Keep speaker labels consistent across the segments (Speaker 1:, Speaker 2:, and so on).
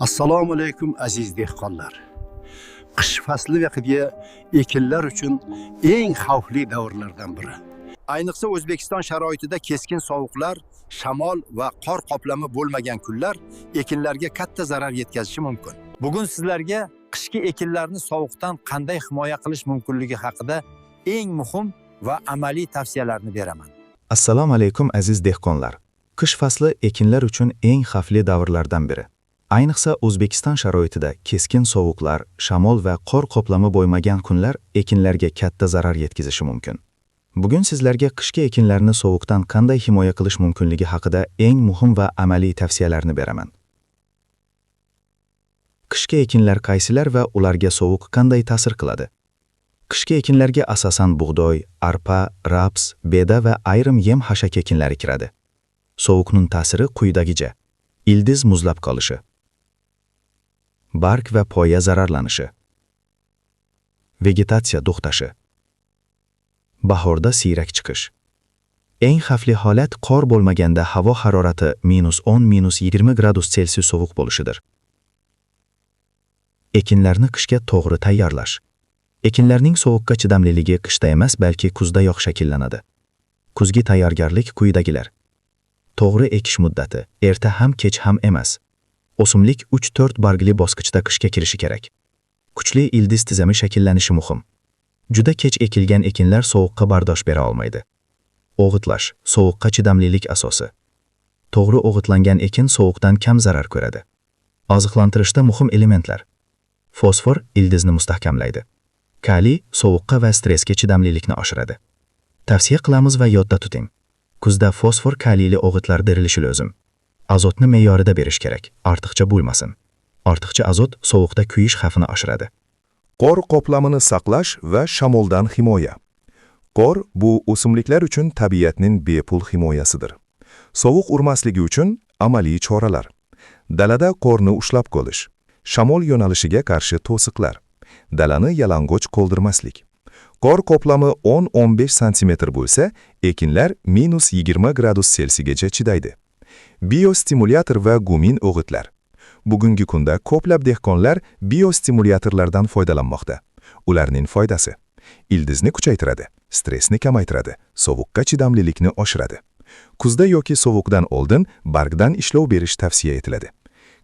Speaker 1: Assalomu alaykum aziz dehqonlar. Qish fasli vaqidiga ekinlar uchun eng xavfli davrlardan biri. Ayniqsa O'zbekiston sharoitida keskin sovuqlar, shamol va qor qoplami bo'lmagan kunlar ekinlarga katta zarar yetkazishi mumkin. Bugun sizlarga qishki ekinlarni sovuqdan qanday himoya qilish mumkinligi haqida eng muhim va amaliy tavsiyalarni beraman.
Speaker 2: Assalomu alaykum aziz dehqonlar. Qish fasli ekinlar uchun eng xavfli davrlardan biri. Ayniqsa O'zbekiston sharoitida keskin sovuqlar, shamol va qor qoplami bo'lmagan kunlar ekinlarga katta zarar yetkazishi mumkin. Bugun sizlarga qishki ekinlarni sovuqdan qanday himoya qilish mumkinligi haqida eng muhim va amaliy tavsiyalarni beraman. Qishki ekinlar qaysilar va ularga sovuq qanday ta'sir qiladi? Qishki ekinlarga asosan bug'doy, arpa, raps, beda va ayrim yem-hashak ekinlari kiradi. Sovuqning ta'siri quyidagicha: ildiz muzlab qolishi, barg va poya zararlanishi, vegetatsiya to'xtashi, bahorda siyrak chiqish. Eng xavfli holat qor bo'lmaganda havo harorati -10–20 gradus Selsius sovuq bo'lishidir. Ekinlarni qishga to'g'ri tayyorlash. Ekinlarning sovuqqa chidamliligi qishda emas, balki kuzdayoq shakllanadi. Kuzgi tayyorgarlik quyidagilar: to'g'ri ekish muddati, erta ham kech ham emas. O'simlik 3-4 bargli bosqichda qishga kirishi kerak. Kuchli ildiz tizimi shakllanishi muhim. Juda kech ekilgan ekinlar sovuqqa bardosh bera olmaydi. O'g'itlash, sovuqqa chidamlilik asosi. To'g'ri o'g'itlangan ekin sovuqdan kam zarar ko'radi. Oziqlantirishda muhim elementlar: fosfor ildizni mustahkamlaydi. Kaliy sovuqqa va stressga chidamlilikni oshiradi. Tavsiya qilamiz va yodda tuting. Kuzda fosfor kaliyli o'g'itlar berilishi lozim. Azotni me'yorida berish kerak, ortiqcha bo'lmasin. Ortiqcha azot sovuqda kuyish xavfini oshiradi.
Speaker 3: Qor qoplamini saqlash va shamoldan himoya. Qor bu o'simliklar uchun tabiatning bepul himoyasidir. Sovuq urmasligi uchun amaliy choralar. Dalada qorni ushlab qolish, shamol yo'nalishiga qarshi to'siqlar, dalani yalang'och qoldirmaslik. Qor qoplami 10–15 sm bo'lsa, ekinlar -20 gradus Selsigacha chidaydi. Biostimulyator va gumin o'g'itlar. Bugungi kunda ko'plab dehqonlar biostimulyatorlardan foydalanmoqda. Ularning foydasi: ildizni kuchaytiradi, stressni kamaytiradi, sovuqqa chidamlilikni oshiradi. Kuzda yoki sovuqdan oldin bargdan ishlov berish tavsiya etiladi.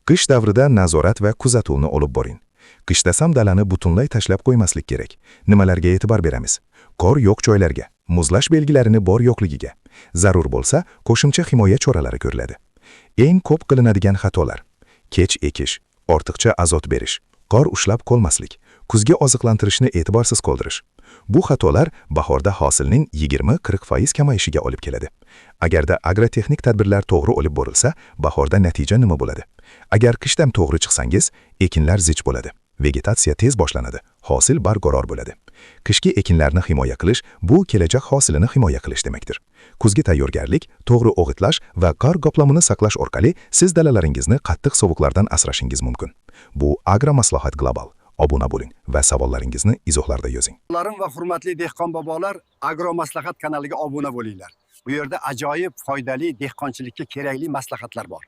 Speaker 3: Qish davrida nazorat va kuzatuvni olib boring. Qishdasam dalani butunlay tashlab qo'ymaslik kerak. Nimalarga e'tibor beramiz? Qor yo'q joylarga, muzlash belgilarini bor yo'qligiga. Zarur bo'lsa, qo'shimcha himoya choralari ko'riladi. Eng ko'p qilinadigan xatolar: kech ekish, ortiqcha azot berish, qor ushlab qolmaslik, kuzgi oziqlantirishni e'tiborsiz qoldirish. Bu xatolar bahorda hosilning 20–40% kamayishiga olib keladi. Agarda agrotexnik tadbirlar to'g'ri olib borilsa, bahorda natija nima bo'ladi? Agar qishdan to'g'ri chiqsangiz, ekinlar zich bo'ladi. Vegetatsiya tez boshlanadi, hosil barqaror bo'ladi. Qishki ekinlarni himoya qilish bu kelajak hosilini himoya qilish demakdir. Kuzgi tayyorgarlik, to'g'ri o'g'itlash va qor qoplamini saqlash orqali siz dalalaringizni qattiq sovuqlardan asrashingiz mumkin. Bu Agromaslahat Global. Obuna bo'ling va savollaringizni izohlarda yozing.
Speaker 1: Larim va hurmatli dehqon bobolar, Agromaslahat kanaliga obuna bo'linglar. Bu yerda ajoyib foydali dehqonchilikka kerakli maslahatlar bor.